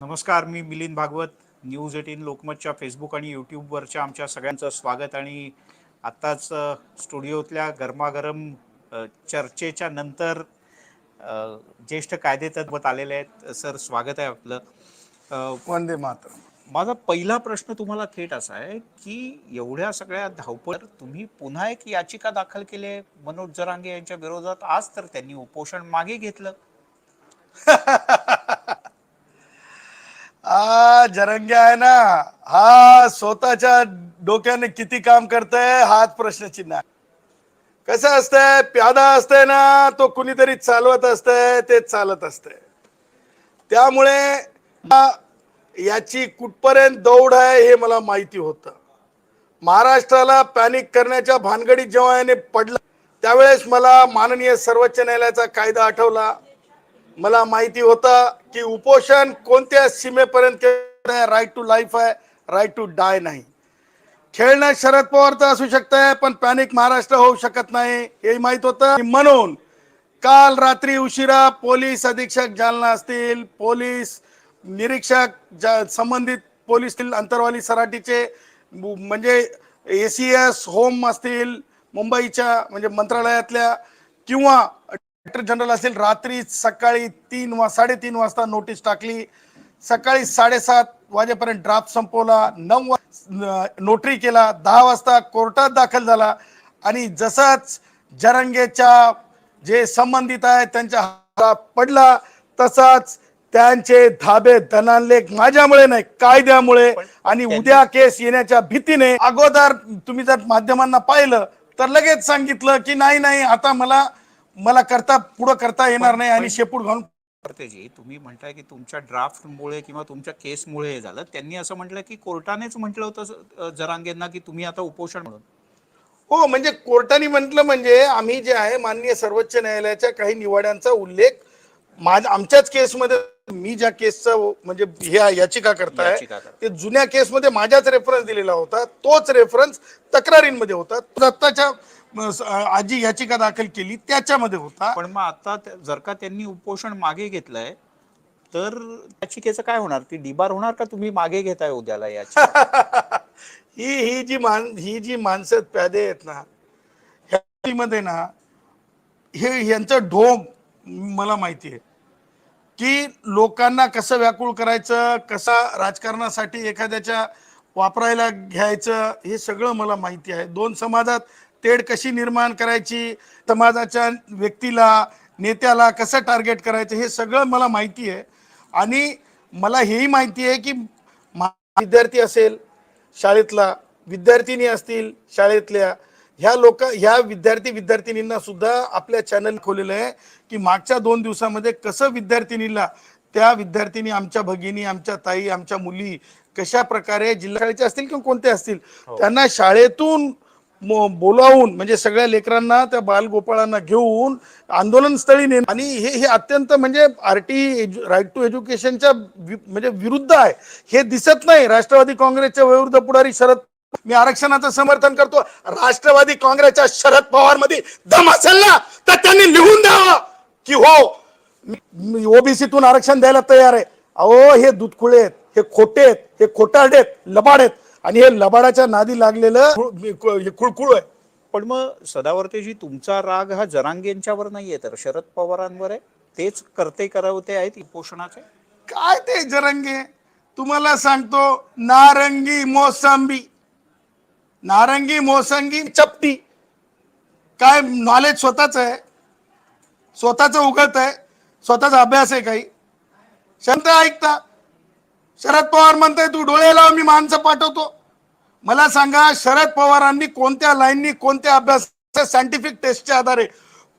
नमस्कार, मी Milind Bhagwat. News 18 लोकमतच्या Facebook आणि यूट्यूबवरच्या आमच्या सगळ्यांचं स्वागत. आणि आत्ताच स्टुडिओतल्या गरमागरम चर्चेच्या नंतर ज्येष्ठ कायदेतज्ञ आलेले आहेत. सर, स्वागत आहे आपलं. वंदे मातरम. माझा पहिला प्रश्न तुम्हाला थेट असा आहे की एवढ्या सगळ्या धावपळ तुम्ही पुन्हा एक याचिका दाखल केली आहे मनोज जरांगे यांच्या विरोधात. आज तर त्यांनी उपोषण मागे घेतलं. जरंगे आहे ना, हा स्वतःच्या डोक्याने किती काम करतय हाच प्रश्नचिन्ह आहे. कसं असतंय, प्यादा असतंय ना, तो कुणीतरी चालवत असतंय, ते चालत असतंय. त्यामुळे याची कुठपर्यंत दौड आहे हे मला माहिती होतं. महाराष्ट्राला पॅनिक करण्याच्या भानगडीत जेव्हा याने पडला त्यावेळेस मला माननीय सर्वोच्च न्यायालयाचा कायदा आठवला. मला माहिती होतं की उपोषण कोणत्या सीमेपर्यंत राईट टू लाईफ आहे, राईट टू डाय नाही. खेळणं शरद पवारचं असू शकतंय, पण पॅनिक महाराष्ट्र होऊ शकत नाही हे माहित होतं. म्हणून काल रात्री उशिरा पोलीस अधीक्षक जालना असतील, पोलीस निरीक्षक संबंधित पोलीस अंतरवाली सराटीचे म्हणजे ACS होम असतील मुंबईच्या म्हणजे मंत्रालयातल्या, किंवा डायरेक्टर जनरल असेल, रात्री सकाळी 3-3:30 वाजता नोटीस टाकली. सकाळी 7:30 वाजेपर्यंत ड्राफ्ट संपवला. 9 नोटरी केला. 10 वाजता कोर्टात दाखल झाला. आणि जसंच जरंगेच्या जे संबंधित आहे त्यांच्या हातात पडला तसाच त्यांचे धाबे दणाणले. माझ्यामुळे नाही, कायद्यामुळे. आणि उद्या केस येण्याच्या भीतीने अगोदर तुम्ही जर माध्यमांना पाहिलं तर लगेच सांगितलं की नाही आता मला पुढं करता येणार नाही आणि शेपूट घालून. जी तुम्ही म्हणताय की तुमच्या ड्राफ्टमुळे किंवा तुमच्या केसमुळे हे झालं, त्यांनी असं म्हटलं की कोर्टानेच म्हटलं होतं जरांगेंना की तुम्ही आता उपोषण म्हणून. हो, म्हणजे कोर्टाने म्हटलं म्हणजे आम्ही जे आहे माननीय सर्वोच्च न्यायालयाच्या काही निवाड्यांचा उल्लेख आमच्याच केसमध्ये, मी ज्या केसचा म्हणजे ह्या याचिका करताय ते जुन्या केसमध्ये माझ्याच रेफरन्स दिलेला होता. तोच रेफरन्स तक्रारींमध्ये होता. दत्ताच्या आजी याचिका दाखल केली त्याच्यामध्ये होता. पण मग आता जर का त्यांनी उपोषण मागे घेतलंय तर याचिकेचं काय होणार? ती डिबार होणार का तुम्ही मागे घेताय उद्याला याचिका? ही जी माणसं प्यादे आहेत ना, ह्यामध्ये ना यांचं ढोंग मला माहिती आहे की लोकांना कसं व्याकुळ करायचं, कसा राजकारणासाठी एखाद्याच्या वापरायला घ्यायचं, हे सगळं मला माहिती आहे. दोन समाजात तेढ कशी निर्माण करायची, समाजाच्या व्यक्तीला नेत्याला कसं टार्गेट करायचं, हे सगळं मला माहिती आहे. आणि मला हेही माहिती आहे की विद्यार्थी असेल शाळेतला, विद्यार्थिनी असतील शाळेतल्या, ह्या विद्यार्थीनींना सुद्धा आपल्या चॅनल खोलेलं आहे की मागच्या 2 दिवसामध्ये कसं विद्यार्थिनीला, त्या विद्यार्थिनी आमच्या भगिनी, आमच्या ताई, आमच्या मुली कशा प्रकारे जिल्हा शाळेच्या असतील किंवा कोणत्या असतील त्यांना शाळेतून बोलावून, म्हणजे सगळ्या लेकरांना त्या बालगोपाळांना घेऊन आंदोलनस्थळी नेणं. आणि हे अत्यंत म्हणजे राईट टू एज्युकेशनच्या म्हणजे विरुद्ध आहे. हे दिसत नाही. राष्ट्रवादी काँग्रेसच्या वयोवृद्ध पुढारी शरद, मी आरक्षणाचं समर्थन करतो. राष्ट्रवादी काँग्रेसच्या शरद पवार मध्ये दम असेल ना तर त्यांनी लिहून द्यावं की हो ओबीसीतून आरक्षण द्यायला तयार आहे. अहो, हे दुधखुळे आहेत, हे खोटे आहेत, हे खोटारडे आहेत, लबाड आहेत. आणि हे लबाडाच्या नादी लागलेलं खुळखुळ आहे. पण मग सदावर्तेजी, तुमचा राग हा जरांगेंच्यावर नाहीये तर शरद पवारांवर आहे. तेच करते करवते आहेत उपोषणाचे. काय ते जरंगे, तुम्हाला सांगतो, नारंगी मोसंगी चपटी. काय नॉलेज स्वतःच आहे, स्वतःच उगत आहे, स्वतःचा अभ्यास आहे काही. शांत ऐकता. शरद पवार म्हणताय तू डोळे लाव, मी माणसं पाठवतो. मला सांगा, शरद पवारांनी कोणत्या लाईननी, कोणत्या अभ्यास, सायंटिफिक टेस्टच्या आधारे,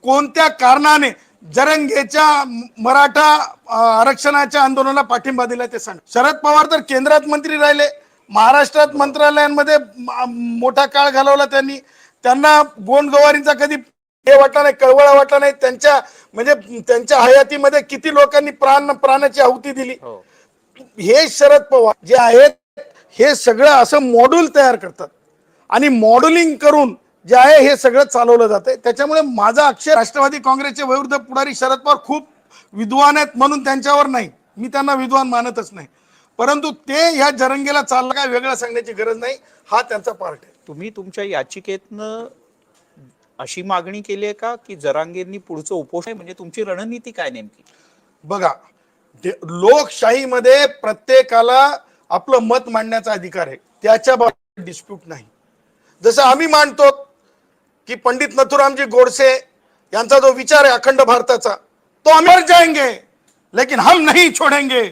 कोणत्या कारणाने जरंगेच्या मराठा आरक्षणाच्या आंदोलनाला पाठिंबा दिला ते सांग. शरद पवार तर केंद्रात मंत्री राहिले, महाराष्ट्रात मंत्रालयांमध्ये मोठा काळ घालवला त्यांनी. त्यांना गोंडगवारींचा कधी हे वाटला नाही, कळवळा वाटला नाही. त्यांच्या हयातीमध्ये किती लोकांनी प्राणाची आहुती दिली. हे शरद पवार जे आहेत हे सगळं असं मॉड्यूल तयार करतात आणि मॉड्युलिंग करून जे आहे हे सगळं चालवलं जातंय. त्याच्यामुळे माझा अक्षर राष्ट्रवादी काँग्रेसचे वयोवृद्ध पुढारी शरद पवार खूप विद्वान आहेत म्हणून त्यांच्यावर नाही, मी त्यांना विद्वान मानतच नाही, परंतु ते ह्या जरंगेला चाललं काय वेगळं सांगण्याची गरज नाही, हा त्यांचा पार्ट आहे. तुम्ही तुमच्या याचिकेतनं अशी मागणी केली आहे का की जरांगेंनी पुढचं उपोषण, म्हणजे तुमची रणनीती काय नेमकी? बघा, लोकशाहीमध्ये प्रत्येकाला आपलं मत मांडण्याचा अधिकार आहे, त्याच्या बाबतीत डिस्प्यूट नाही. जसं आम्ही मानतो की पंडित नथुरामजी गोडसे यांचा जो विचार आहे अखंड भारताचा, तो आम्ही मर जाएंगे लेकिन हम नहीं छोडेंगे,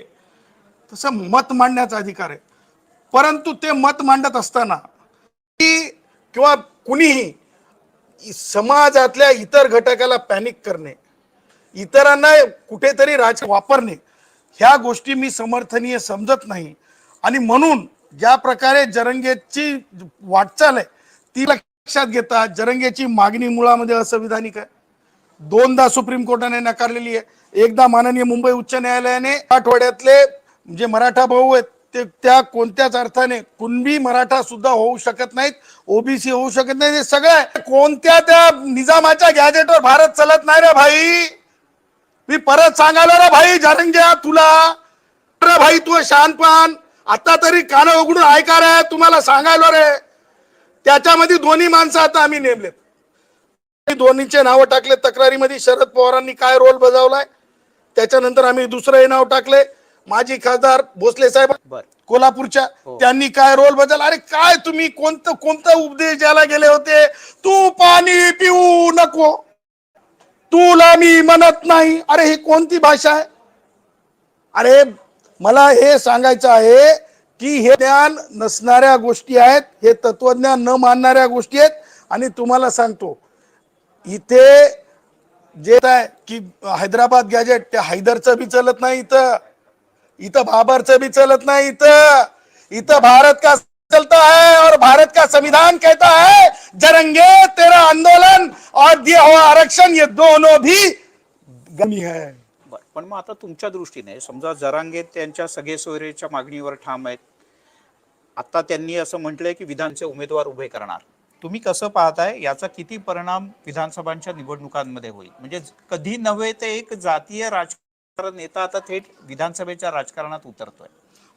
तसं मत मांडण्याचा अधिकार आहे. परंतु ते मत मांडत असताना किंवा कुणीही समाजातल्या इतर घटकाला पॅनिक करणे, इतरांना कुठेतरी वापरणे, ह्या गोष्टी मी समर्थनीय समजत नाही. आणि म्हणून ज्या प्रकारे जरंगेची वाटचाल आहे ती लक्षात घेता जरंगेची मागणी मुळामध्ये असंविधानिक आहे. दोनदा सुप्रीम कोर्टाने नकारलेली आहे. एकदा माननीय मुंबई उच्च न्यायालयाने आठवड्यातले जे मराठा भाऊ आहेत ते त्या कोणत्याच अर्थाने कुणबी मराठा सुद्धा होऊ शकत नाहीत, ओबीसी होऊ शकत नाही, हे सगळं कोणत्या त्या निजामाच्या गॅजेटवर भारत चालत नाही रे भाई. मी परत सांगायला रे भाई जरंगे तुला, रे भाई तू शहाणपण आता तरी कान उघडून ऐका रे, तुम्हाला सांगायला रे. त्याच्यामध्ये दोन्ही माणसं आता आम्ही नेमलेत, दोन्हीचे नाव टाकले तक्रारीमध्ये. शरद पवारांनी काय रोल बजावलाय, त्याच्यानंतर आम्ही दुसरं नाव टाकले माजी खासदार भोसले साहेब कोल्हापूरच्या, त्यांनी काय रोल बजावला. अरे काय तुम्ही कोणता उपदेश द्यायला गेले होते, तू पाणी पिऊ नको, तुला मी म्हणत नाही. अरे ही कोणती भाषा आहे? अरे मला हे सांगायचं आहे की हे ज्ञान नसणाऱ्या गोष्टी आहेत, हे तत्वज्ञान न मानणाऱ्या गोष्टी आहेत. आणि तुम्हाला सांगतो इथे जे आहे की हैदराबाद गॅजेट, त्या हैदरचं बी चलत नाही इथं बाबरचं भी चलत नहीं, इथं भारत का चलता है और भारत का संविधान कहता है जरंगे तेरा आंदोलन और दिया हुआ आरक्षण ये दोनों भी गमी है. पण मग आता तुमच्या दृष्टीने समजा जरांगे त्यांच्या सगळे सोयरेच्या मागणीवर ठाम आहेत, आता त्यांनी असं म्हटलंय की विधानचे उमेदवार उभे करणार, तुम्ही कसं पाहताय याचा किती परिणाम विधानसभांच्या निवडणुकांमध्ये होईल? म्हणजे कधी नव्हे ते एक जातीय राजकारण नेता आता थेट विधानसभेच्या राजकारणात उतरतोय.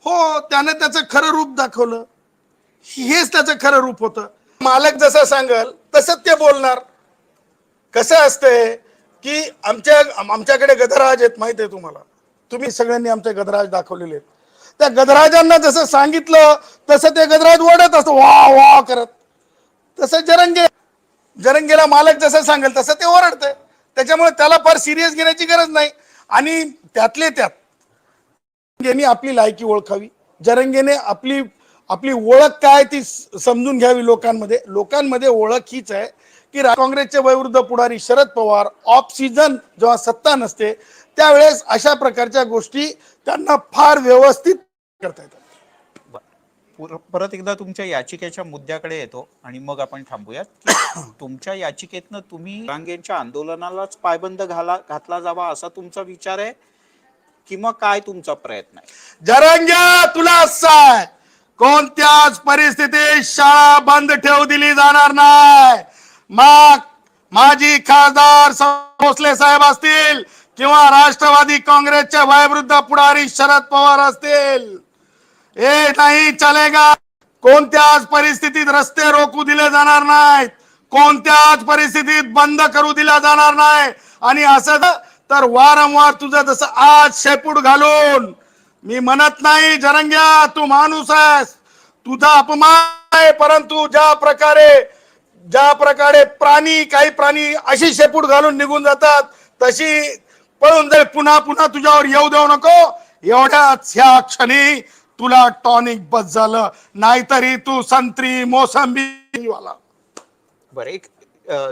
हो, त्याने त्याचं खरं रूप दाखवलं, हेच त्याचं खरं रूप होतं. मालक जसं सांगल तसं ते बोलणार. कसं असतंय की आमच्याकडे गधराज आहेत, माहिती आहे तुम्हाला, तुम्ही सगळ्यांनी आमचे गधराज दाखवलेले आहेत. त्या गधराजांना जसं सांगितलं तसं ते गधराज ओढत असतो वा वा करत. तसं जरंगेला मालक जसं सांगेल तसं ते ओरडतंय, त्याच्यामुळे त्याला फार सिरियस घेण्याची गरज नाही. आणि त्यातले त्यात जरंगेने आपली लायकी ओळखावी, जरंगेने आपली ओळख काय ती समजून घ्यावी. लोकांमध्ये ओळख हीच आहे की काँग्रेसचे वयोवृद्ध पुढारी शरद पवार ऑफ सीझन जेव्हा सत्ता नसते त्यावेळेस अशा प्रकारच्या गोष्टी त्यांना फार व्यवस्थित करता येतात. परत एकदा तुमच्या याचिकेच्या मुद्द्याकडे येतो आणि मग आपण थांबूयात की तुमच्या याचिकेतनं तुम्ही जरांगेंच्या आंदोलनालाच पायबंद घातला जावा असा तुमचा विचार आहे किंवा काय तुमचा प्रयत्न आहे? जरंगे तुला असं कोणत्याच परिस्थितीत शाळा बंद ठेवू दिली जाणार नाही. मग माजी खासदार भोसले साहेब असतील किंवा राष्ट्रवादी काँग्रेसचे वयोवृद्ध पुढारी शरद पवार असतील, हे नाही चलेगा. कोणत्याच परिस्थितीत रस्ते रोखू दिले जाणार नाहीत, कोणत्याच परिस्थितीत बंद करू दिला जाणार नाही. आणि असं तर वारंवार तुझं जसं आज शेपूट घालून, मी म्हणत नाही जरंग्या तू माणूस आहेस, तुझा अपमान आहे, परंतु ज्या प्रकारे काही प्राणी अशी शेपूट घालून निघून जातात तशी पळून जाईल. पुन्हा तुझ्यावर येऊ देऊ नको. एवढ्याच ह्या क्षणी तुला टॉनिक बस झालं, नाहीतरी तू संत्री मोसंबी वाला. बरं, एक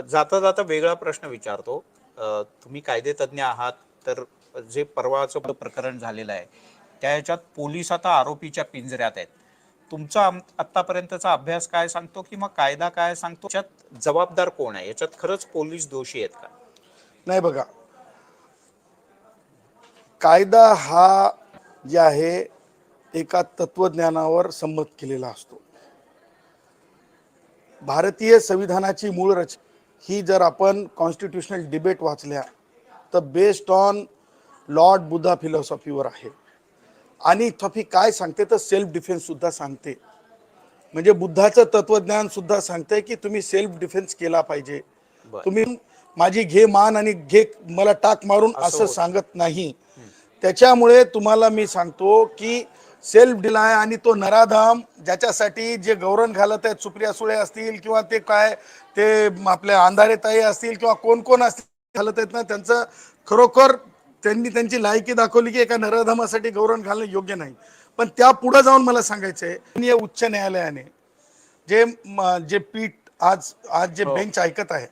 जाता जाता वेगळा प्रश्न विचारतो. तुम्ही कायदे तज्ञ आहात, तर जे परवाचं प्रकरण झालेलं आहे त्या याच्यात पोलीस आता आरोपीच्या पिंजऱ्यात आहेत. तुमचा आतापर्यंतचा अभ्यास काय सांगतो किंवा कायदा काय सांगतो? याच्यात जबाबदार कोण आहे? याच्यात खरंच पोलीस दोषी आहेत का? नाही, बघा, कायदा हा जे आहे एका तत्वज्ञानावर संमत केलेला असतो. भारतीय संविधानाची मूळ रचना ही जर आपण कॉन्स्टिट्यूशनल डिबेट वाचल्या तर बेस्ड ऑन लॉर्ड बुद्धा फिलॉसॉफीवर आहे. आणि तथापि काय सांगते तर सेल्फ डिफेन्स सुद्धा सांगते. म्हणजे बुद्धाचं तत्वज्ञान सुद्धा सांगते की तुम्ही सेल्फ डिफेन्स केला पाहिजे. तुम्ही माझी घे मान आणि घे मला टाक मारून असं सांगत नाही. त्याच्यामुळे तुम्हाला मी सांगतो की सेल्फ डिलाय आणि तो नराधाम ज्याच्यासाठी जे गौरव घालत आहेत, सुप्रिया सुळे असतील किंवा ते काय ते आपल्या अंधारेताई असतील किंवा कोण कोण असतील घालत आहेत ना, त्यांचं खरोखर त्यांनी त्यांची लायकी दाखवली की एका नराधामासाठी गौरव घालणं योग्य नाही. पण त्या पुढे जाऊन मला सांगायचंय उच्च न्यायालयाने जे पीठ आज आज जे बेंच ऐकत आहे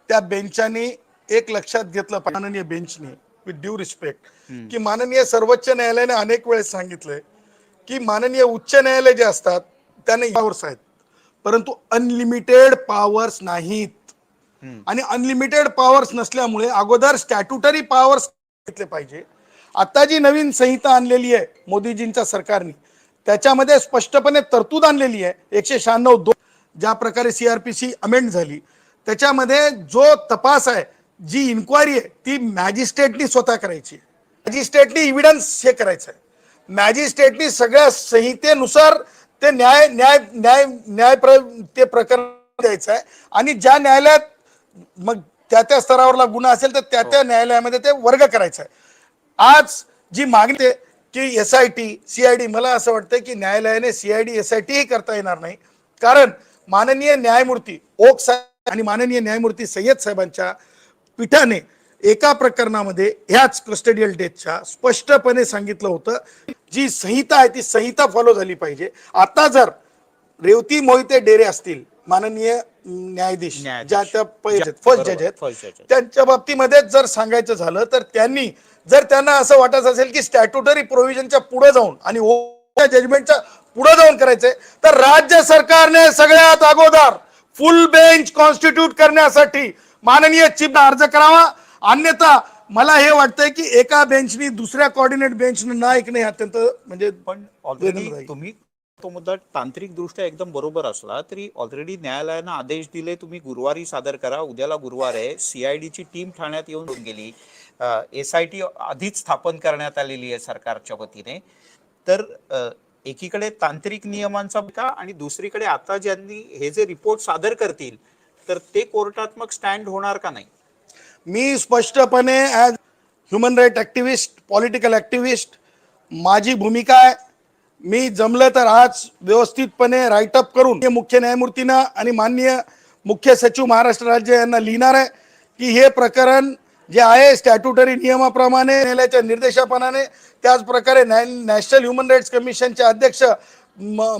त्या बेंचाने एक लक्षात घेतलं माननीय बेंचने विथ ड्यू रिस्पेक्ट की माननीय सर्वोच्च न्यायालयाने अनेक वेळेस सांगितलंय की माननीय उच्च न्यायालय जे असतात त्यांना पावर्स आहेत परंतु अनलिमिटेड पावर्स नाहीत. आणि अनलिमिटेड पावर्स नसल्यामुळे अगोदर स्टॅट्युटरी पावर्स घेतले पाहिजे. आता जी नवीन संहिता आणलेली आहे मोदीजींच्या सरकारने त्याच्यामध्ये स्पष्टपणे तरतूद आणलेली आहे 196(2) ज्या प्रकारे CRPC अमेंड झाली त्याच्यामध्ये जो तपास आहे जी इन्क्वायरी आहे ती मॅजिस्ट्रेटनी स्वतः करायची. मॅजिस्ट्रेटनी इव्हिडन्स हे करायचं आहे. मॅजिस्ट्रेटनी सगळ्या संहितेनुसार ते न्याय न्याय न्याय न्याय ते प्रकरण द्यायचं आहे आणि ज्या न्यायालयात मग त्या स्तरावरला गुन्हा असेल तर त्या न्यायालयामध्ये ते वर्ग करायचं आहे. आज जी मागणी आहे की SIT CID मला असं वाटतं की न्यायालयाने CID SIT ही करता येणार नाही. कारण माननीय न्यायमूर्ती ओक साहेब आणि माननीय न्यायमूर्ती सय्यद साहेबांच्या पीठाने एका प्रकरणामध्ये ह्याच कस्टडियल डेथच्या स्पष्टपणे सांगितलं होतं जी संहिता आहे ती संहिता फॉलो झाली पाहिजे. आता जर रेवती मोहिते डेरे असतील माननीय न्यायाधीश ज्या त्या फर्स्ट जज आहेत त्यांच्या बाबतीमध्ये जर सांगायचं झालं तर त्यांनी जर त्यांना असं वाटत असेल की स्टॅट्युटरी प्रोव्हिजनच्या पुढे जाऊन आणि जजमेंटच्या पुढे जाऊन करायचंय तर राज्य सरकारने सगळ्यात अगोदर फुल बेंच कॉन्स्टिट्यूट करण्यासाठी माननीय चीफ अर्ज करावा. अन्यथा मला हे वाटतंय की एका बेंचनी दुसऱ्या कोऑर्डिनेट बेंचने ना ऐकणे अत्यंत म्हणजे पण ऑलरेडी तुम्ही तो मुद्दा तांत्रिक दृष्ट्या एकदम बरोबर असला तरी ऑलरेडी न्यायालयानं आदेश दिले तुम्ही गुरुवारी सादर करा. उद्याला गुरुवार आहे. CID ची टीम ठाण्यात येऊन गेली. SIT आधीच स्थापन करण्यात आलेली आहे सरकारच्या वतीने. तर एकीकडे तांत्रिक नियमांचा का आणि दुसरीकडे आता ज्यांनी हे जे रिपोर्ट सादर करतील तर ते कोर्टात मग स्टँड होणार का नाही? मी स्पष्टपणे as human right activist political activist माझी भूमिका आहे. मी जमलं तर आज व्यवस्थितपणे राईटअप करून मुख्य न्यायमूर्तींना आणि माननीय मुख्य सचिव महाराष्ट्र राज्य यांना लिहिणार आहे की हे प्रकरण जे आहे स्टॅट्युटरी नियमाप्रमाणे न्यायालयाच्या निर्देशाप्रमाणे त्याच प्रकारे नॅशनल ह्युमन राईट्स कमिशनचे अध्यक्ष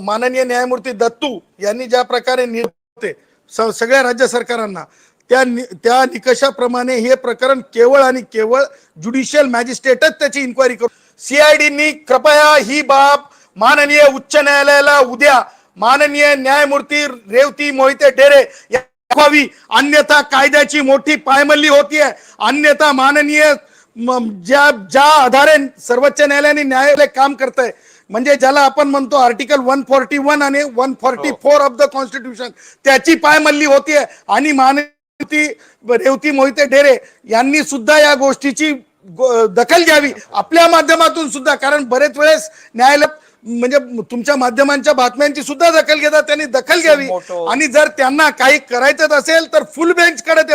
माननीय न्यायमूर्ती दत्तू यांनी ज्या प्रकारे होते सगळ्या राज्य सरकारांना त्या निकषाप्रमाणे हे प्रकरण केवळ आणि केवळ ज्युडिशियल मॅजिस्ट्रेटच त्याची इन्क्वायरी करू. CIDनी कृपया ही बाब माननीय उच्च न्यायालयाला उद्या माननीय न्यायमूर्ती रेवती मोहिते डेरे दाखवावी. अन्यथा कायद्याची मोठी पायमल्ली होतीये. अन्यथा माननीय ज्या आधारे सर्वोच्च न्यायालयाने न्यायालय काम करतंय म्हणजे ज्याला आपण म्हणतो आर्टिकल 141 आणि 144 ऑफ द कॉन्स्टिट्यूशन त्याची पायमल्ली होतीये. आणि माननीय रेवती मोहिते डेरे यांनी सुद्धा या गोष्टीची दखल घ्यावी आपल्या माध्यमातून सुद्धा. कारण बरेच वेळेस न्यायालय म्हणजे तुमच्या माध्यमांच्या बातम्यांची सुद्धा दखल घेतात. त्यांनी दखल घ्यावी आणि जर त्यांना काही करायचं असेल तर फुल बेंच कडे ते.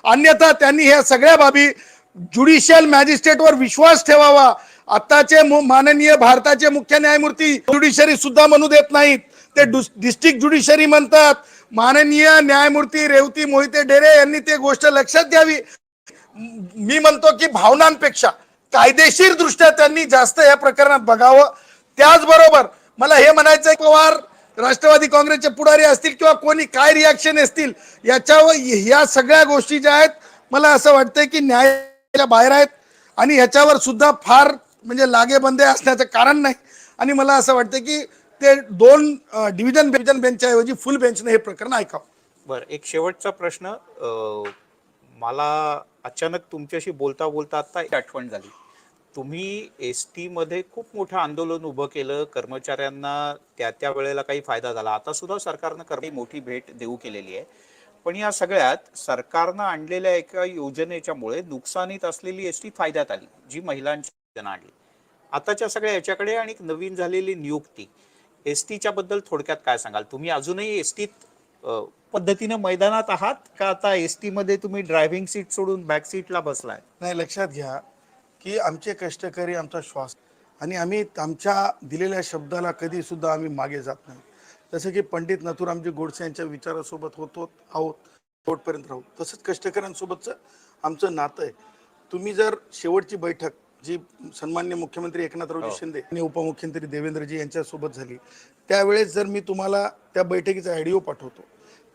अन्यथा त्यांनी ह्या सगळ्या बाबी ज्युडिशियल मॅजिस्ट्रेटवर विश्वास ठेवावा. आताचे माननीय भारताचे मुख्य न्यायमूर्ती ज्युडिशरी सुद्धा म्हणू देत नाहीत. ते डिस्ट्रिक्ट ज्युडिशरी म्हणतात. माननीय न्यायमूर्ती रेवती मोहिते डेरे यांनी ते गोष्ट लक्षात घ्यावी. मी म्हणतो की भावनांपेक्षा कायदेशीर दृष्ट्या त्यांनी जास्त या प्रकरणात बघावं. त्याचबरोबर मला हे म्हणायचं आहे पवार राष्ट्रवादी काँग्रेसचे पुढारी असतील किंवा कोणी काय रिॲक्शन असतील याच्यावर या सगळ्या गोष्टी ज्या आहेत मला असं वाटतंय की न्यायालयाच्या बाहेर आहेत आणि ह्याच्यावर सुद्धा फार म्हणजे लागेबंदे असण्याचं कारण नाही. आणि मला असं वाटतं की ते दोन डिव्हिजन बेंचच्या ऐवजी फुल बेंचने हे प्रकरण ऐकावं. बरं, एक शेवटचा प्रश्न. मला अचानक तुमच्याशी बोलता बोलता आता एक आठवण झाली. तुम्ही ST मध्ये खूप मोठं आंदोलन उभं केलं. कर्मचाऱ्यांना त्या वेळेला काही फायदा झाला. आता सुद्धा सरकारनं काही मोठी भेट देऊ केलेली आहे. पण या सगळ्यात सरकारनं आणलेल्या एका योजनेच्यामुळे नुकसानीत असलेली ST फायद्यात आली जी महिलांची योजना आणली. आताच्या सगळ्या याच्याकडे आणि नवीन झालेली नियुक्ती एस टीच्या बद्दल थोडक्यात काय सांगाल? तुम्ही अजूनही एस टीत पद्धतीने मैदानात आहात का आता एस टी मध्ये तुम्ही ड्रायव्हिंग सीट सोडून बॅक सीटला बसलाय? नाही, लक्षात घ्या की आमचे कष्टकरी आमचा श्वास आणि आम्ही आमच्या दिलेल्या शब्दाला कधी सुद्धा आम्ही मागे जात नाही. जसं की पंडित नथुरामजी गोडसे यांच्या विचारासोबत होतो आहोत, शेवटपर्यंत राहू. तसंच कष्टकऱ्यांसोबतचं आमचं नातं आहे. तुम्ही जर शेवटची बैठक जी सन्माननीय मुख्यमंत्री एकनाथरावजी शिंदे आणि उपमुख्यमंत्री देवेंद्रजी यांच्यासोबत झाली, त्यावेळेस जर मी तुम्हाला त्या बैठकीचा ऑडिओ पाठवतो,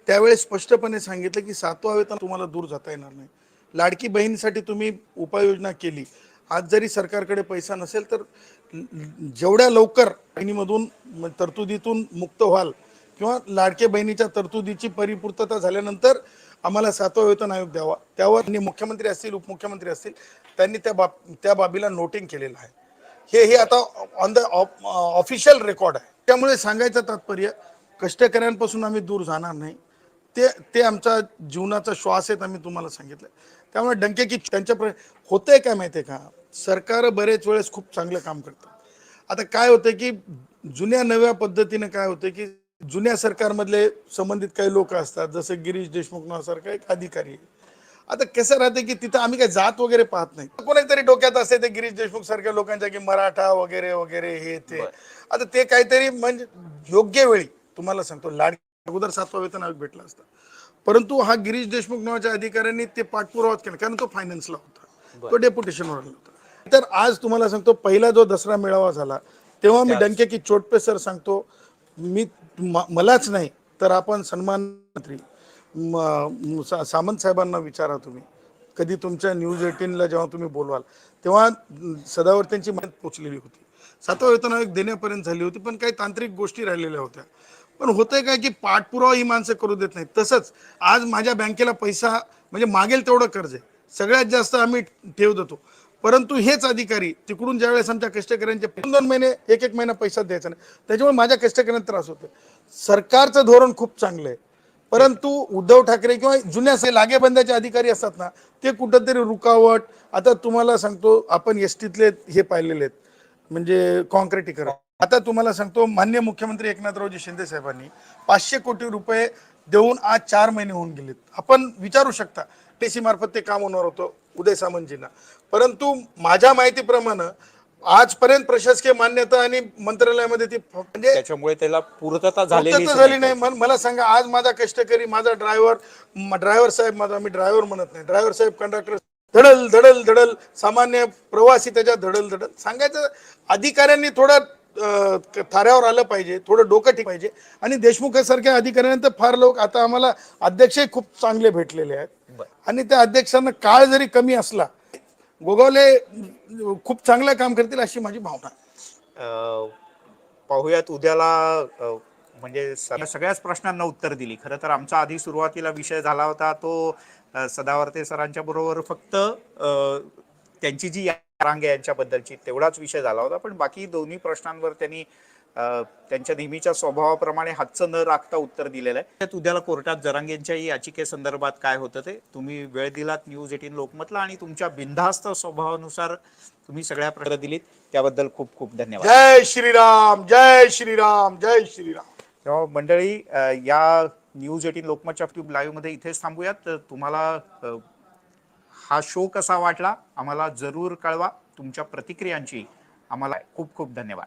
त्यावेळेस स्पष्टपणे सांगितलं की 7वा वेतन तुम्हाला दूर जाता येणार नाही. लाडकी बहिणीसाठी तुम्ही उपाययोजना केली. आज जरी सरकारकडे पैसा नसेल तर जेवढ्या लवकर बहिणीमधून तरतुदीतून मुक्त व्हाल किंवा लाडके बहिणीच्या तरतुदीची परिपूर्तता झाल्यानंतर आम्हाला 7वा वेतन आयोग द्यावा. त्यावर मुख्यमंत्री असतील, उपमुख्यमंत्री असतील, त्यांनी त्या बाबीला नोटिंग केलेलं आहे. हे आता ऑन द ऑफिशियल रेकॉर्ड आहे. त्यामुळे सांगायचं तात्पर्य, कष्टकऱ्यांपासून आम्ही दूर जाणार नाही. ते आमचा जीवनाचा श्वास आहेत, आम्ही तुम्हाला सांगितलं. त्यामुळे डंके की त्यांच्या होतंय काय माहिती आहे का, सरकार बरेच वेळेस खूप चांगलं काम करतात. आता काय होतं की जुन्या नव्या पद्धतीने काय होतं की जुन्या सरकारमधले संबंधित काही लोक असतात, जसं गिरीश देशमुख नावासारखा एक अधिकारी आहे. आता कसं राहते की तिथं आम्ही काही जात वगैरे पाहत नाही. कोणातरी डोक्यात असते ते गिरीश देशमुख सारख्या लोकांच्या की मराठा वगैरे वगैरे हे ते. आता ते काहीतरी म्हणजे योग्य वेळी तुम्हाला सांगतो, अगोदर 7वा वेतन आयोग भेटला असता, परंतु हा गिरीश देशमुख नावाच्या अधिकाऱ्यांनी ते पाठपुरावा केला, कारण तो फायनान्सला होता, तो डेप्युटेशनवर आला होता. तर आज तुम्हाला सांगतो, पहिला जो दसरा मेळावा झाला तेव्हा मी डंके की चोट पे सर सांगतो, मी मलाच नाही तर आपण सन्मान मंत्री सामंत साहेबांना विचारा. तुम्ही कधी तुमच्या न्यूज 18ला जेव्हा तुम्ही बोलवाल तेव्हा सदावर्त्यांची मदत पोचलेली होती. 7वा वेतन आयोग देण्यापर्यंत झाली होती, पण काही तांत्रिक गोष्टी राहिलेल्या होत्या. पण होतंय काय की पाठपुरावा ही माणसं करू देत नाहीत. तसंच आज माझ्या बँकेला पैसा म्हणजे मागेल तेवढं कर्ज आहे, सगळ्यात जास्त आम्ही ठेव देतो, परंतु हेच अधिकारी तिकडून ज्यावेळेस आमच्या कष्टकऱ्यांचे 2 महिने एक महिना पैसा द्यायचा नाही, त्याच्यामुळे माझ्या कष्टकऱ्यांना त्रास होतो. सरकारचं धोरण खूप चांगलं आहे, परंतु उद्धव ठाकरे किंवा जुन्या लागेबंद्याचे अधिकारी असतात ना, ते कुठंतरी रुकावट. आता तुम्हाला सांगतो, आपण एसटीतले हे पाहिलेले आहेत, म्हणजे कॉन्क्रिटीकरण. आता तुम्हाला सांगतो, माननीय मुख्यमंत्री एकनाथरावजी शिंदे साहेबांनी 500 कोटी रुपये देऊन आज 4 महिने होऊन गेलेत. आपण विचारू शकता टीसी मार्फत ते काम होणार होतं उदय सामंतजींना, परंतु माझ्या माहितीप्रमाणे आजपर्यंत प्रशासकीय मान्यता आणि मंत्रालयामध्ये ती म्हणजे त्याच्यामुळे त्याला पूर्तता झाली नाही. मला सांगा, आज माझा कष्टकरी, माझा ड्रायव्हर साहेब, माझा मी ड्रायव्हर म्हणत नाही, ड्रायव्हर साहेब, कंडक्टर धडल धडल धडल, सामान्य प्रवासी त्याच्या धडल धडल. सांगायचं, अधिकाऱ्यांनी थोडं थाऱ्यावर आलं पाहिजे, थोडं डोकं ठीक पाहिजे. आणि देशमुखासारख्या अधिकाऱ्यांना तर फार लोक, आता आम्हाला अध्यक्षही खूप चांगले भेटलेले आहेत, आणि त्या अध्यक्षांना काळ जरी कमी असला, गोगावले खूप चांगलं काम करतील अशी माझी भावना. पाहूयात उद्याला. म्हणजे सगळ्याच प्रश्नांना उत्तर दिली. खरं तर आमचा आधी सुरुवातीला विषय झाला होता तो सदावर्ते सरांच्या बरोबर फक्त त्यांची जी रांगे यांच्याबद्दलची तेवढाच विषय झाला होता, पण बाकी दोन्ही प्रश्नांवर त्यांनी त्यांच्या नेहमीच्या स्वभावाप्रमाणे हातचं न राखता उत्तर दिलेलं आहे. त्यात उद्याला कोर्टात जरांगेंच्या याचिकेसंदर्भात काय होतं ते तुम्ही वेळ दिलात न्यूज 18 लोकमतला, आणि तुमच्या बिनधास्त स्वभावानुसार तुम्ही सगळ्या प्रश्न दिलीत, त्याबद्दल खूप खूप धन्यवाद. जय श्रीराम, जय श्रीराम, जय श्रीराम. तेव्हा मंडळी, या न्यूज 18 लोकमतच्या ट्यूब लाईव्ह मध्ये इथेच थांबूयात. तुम्हाला हा शो कसा वाटला आम्हाला जरूर कळवा. तुमच्या प्रतिक्रियांची आम्हाला खूप खूप धन्यवाद.